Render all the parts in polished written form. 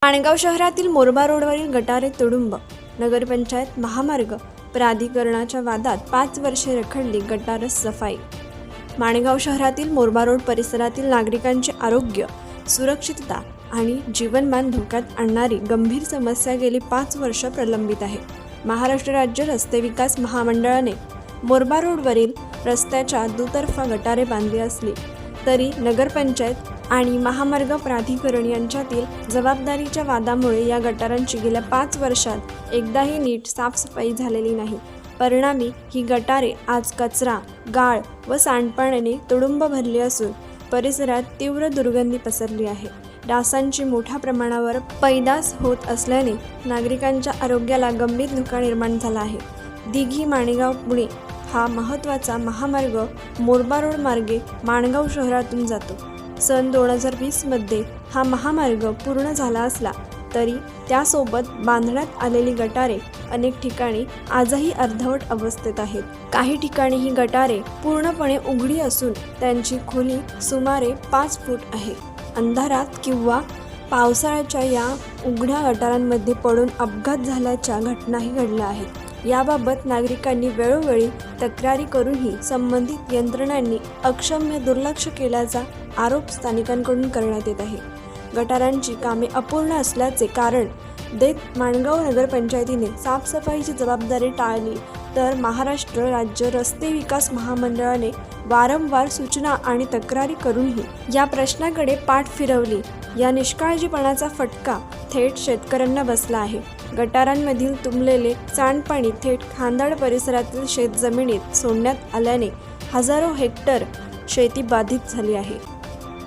माणगाव शहरातील मोरबा रोडवरील गटारे तुडुंब. नगरपंचायत महामार्ग प्राधिकरणाच्या वादात 5 वर्षे रखडली गटार सफाई. माणगाव शहरातील मोरबा रोड परिसरातील नागरिकांचे आरोग्य, सुरक्षितता आणि जीवनमान धोक्यात आणणारी गंभीर समस्या गेली 5 वर्ष प्रलंबित आहे. महाराष्ट्र राज्य रस्ते विकास महामंडळाने मोरबा रोडवरील रस्त्याच्या दुतर्फा गटारे बांधली असली तरी नगरपंचायत आणि महामार्ग प्राधिकरण यांच्यातील जबाबदारीच्या वादामुळे या गटारांची गेल्या 5 वर्षात एकदाही नीट साफसफाई झालेली नाही. परिणामी ही गटारे आज कचरा, गाळ व सांडपाण्याने तुडुंब भरली असून परिसरात तीव्र दुर्गंधी पसरली आहे. डासांची मोठ्या प्रमाणावर पैदास होत असल्याने नागरिकांच्या आरोग्याला गंभीर धोका निर्माण झाला आहे. दिघी माणगाव पुणे हा महत्त्वाचा महामार्ग मोरबा रोड मार्गे माणगाव शहरातून जातो. सन 2020 मध्ये हा महामार्ग पूर्ण झाला असला तरी त्यासोबत बांधण्यात आलेली गटारे अनेक ठिकाणी आजही अर्धवट अवस्थेत आहेत. काही ठिकाणी ही गटारे पूर्णपणे उघडी असून त्यांची खोली सुमारे 5 फूट आहे. अंधारात किंवा पावसाळ्याच्या या उघड्या गटारांमध्ये पडून अपघात झाल्याच्या घटनाही घडल्या आहेत. याबाबत नागरिकांनी वेळोवेळी तक्रारी करूनही संबंधित यंत्रणांनी अक्षम्य दुर्लक्ष केल्याचा आरोप स्थानिकांकडून करण्यात येत आहे. गटारांची कामे अपूर्ण असल्याचे कारण देत माणगाव नगरपंचायतीने साफसफाईची जबाबदारी टाळली तर महाराष्ट्र राज्य रस्ते विकास महामंडळाने वारंवार सूचना आणि तक्रारी करूनही या प्रश्नाकडे पाठ फिरवली. या निष्काळजीपणाचा फटका थेट शेतकऱ्यांना बसला आहे. गटारांमधील तुंबलेले सांडपाणी थेट खांदाड परिसरातील शेतजमिनीत सोडण्यात आल्याने हजारो हेक्टर शेती बाधित झाली आहे.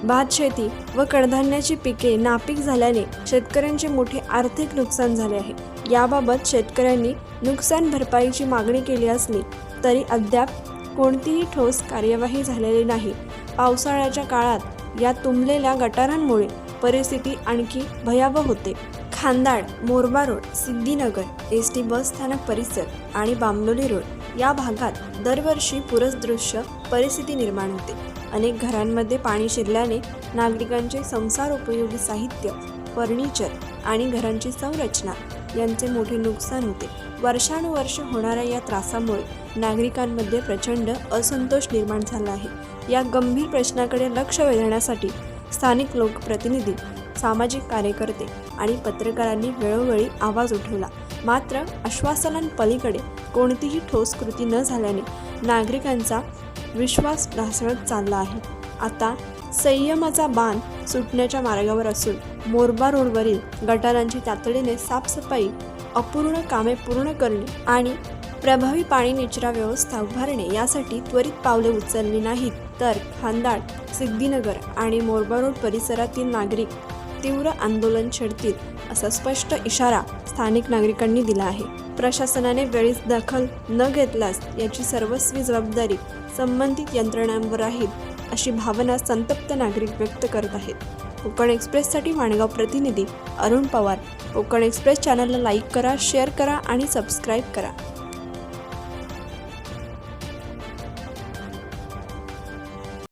भात शेती व कडधान्याची पिके नापीक झाल्याने शेतकऱ्यांचे मोठे आर्थिक नुकसान झाले आहे. याबाबत शेतकऱ्यांनी नुकसान भरपाईची मागणी केली असली तरी अद्याप कोणतीही ठोस कार्यवाही झालेली नाही. पावसाळ्याच्या काळात या तुंबलेल्या गटारांमुळे परिस्थिती आणखी भयावह होते. खांदाड, मोरबा रोड, सिद्धिनगर, एसटी बस स्थानक परिसर आणि बांबलोली रोड या भागात दरवर्षी पूरसदृश्य परिस्थिती निर्माण होते. अनेक घरांमध्ये पाणी शिरल्याने नागरिकांचे संसार उपयोगी साहित्य, फर्निचर आणि घरांची संरचना यांचे मोठे नुकसान होते. वर्षानुवर्ष होणाऱ्या या त्रासामुळे नागरिकांमध्ये प्रचंड असंतोष निर्माण झाला आहे. या गंभीर प्रश्नाकडे लक्ष वेधण्यासाठी स्थानिक लोकप्रतिनिधी, सामाजिक कार्यकर्ते आणि पत्रकारांनी वेळोवेळी आवाज उठवला. मात्र आश्वासनांपलीकडे कोणतीही ठोस कृती न झाल्याने नागरिकांचा विश्वास ढासळत चालला आहे. आता संयमाचा बाण सुटण्याच्या मार्गावर असून मोरबा रोडवरील गटारांची तातडीने साफसफाई, अपूर्ण कामे पूर्ण करणे आणि प्रभावी पाणी निचरा व्यवस्था उभारणे यासाठी त्वरित पावले उचलली नाहीत तर खांदाड, सिद्धिनगर आणि मोरबा रोड परिसरातील नागरिक तीव्र आंदोलन छेडतील असा स्पष्ट इशारा स्थानिक नागरिकांनी दिला आहे. प्रशासनाने वेळीच दखल न घेतल्यास याची सर्वस्वी जबाबदारी संबंधित यंत्रणांवर राहील अशी भावना संतप्त नागरिक व्यक्त करत आहेत. कोकण एक्सप्रेससाठी माणगाव प्रतिनिधी अरुण पवार. कोकण एक्सप्रेस चॅनलला लाईक करा, शेअर करा आणि सबस्क्राईब करा.